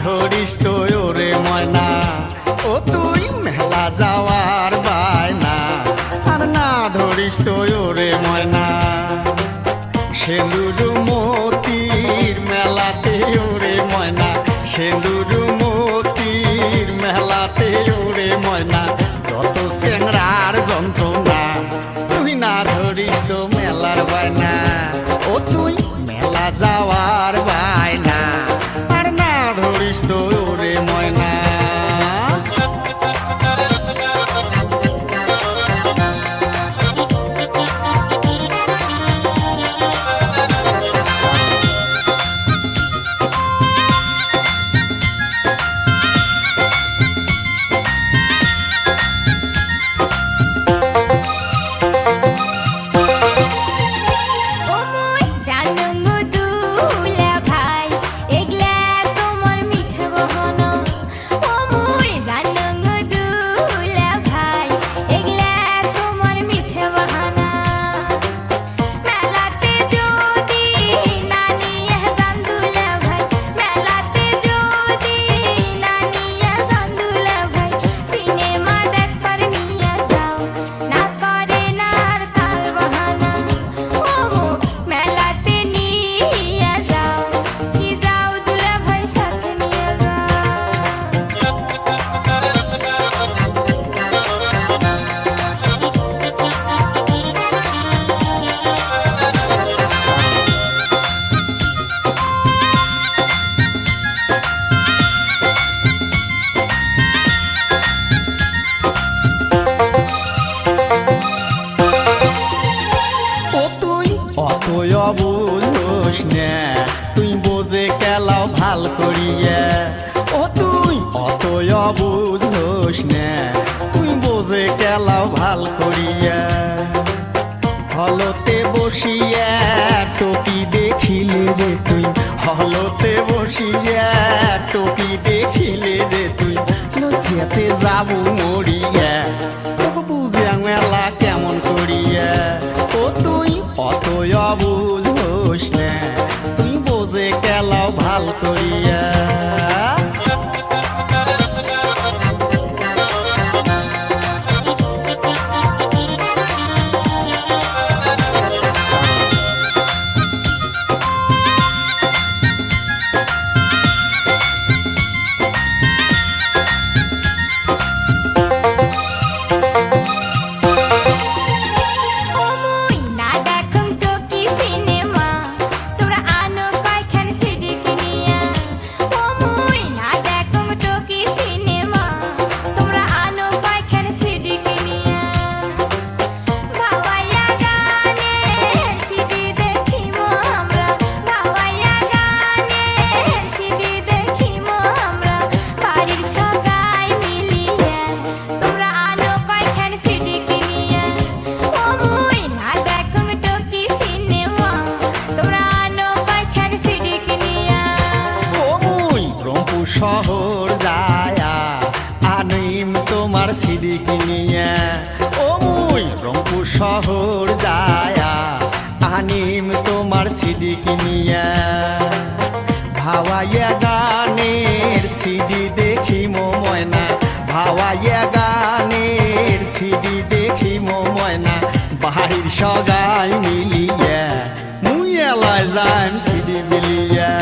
ধরিস তো ওরে ময়না, ও তুই মেলা যাওয়ার বায়না, আর না ধরিস তো ওরে ময়না। সেন্দুর মতির মেলাতে ওরে ময়না, সেন্দুর মতির মেলাতে ওরে ময়না, যত চেংড়ার যন্ত্রণা, তুই না ধরিস তো মেলার বায়না, ও তুই মেলা যাওয়ার বায়না, আর না ধরিস তো ওরে ময়না। বুঝোস না তুই বোঝে কেলাও ভাল করিয়া, ও তুই অতয় বুঝোস না তুই বোঝে কেলাও ভাল করিয়া। হলতে বসিয়া টপি দেখিলে রে তুই, হলতে বসিয়া টপি দেখিলে রে তুই, লজ্জাতে যাবো মরিয়া, তোকে বুঝে মেলা কেমন করিয়া। ও তুই অতয় বুঝোস না তুই বোঝে কেলাও ভাল করিয়া। সিডি কিনিয়া ও মুই রংপুর শহর যায়া আনিম তোমার সিডি কিনিয়া ভাওয়াইয়া গানের সিডি দেখি ময়না ভাওয়াইয়া গানের সিডি দেখি ময়না বাহির সগাই মিলিয়া মুই এলাই যাইম সিডি বিলিয়া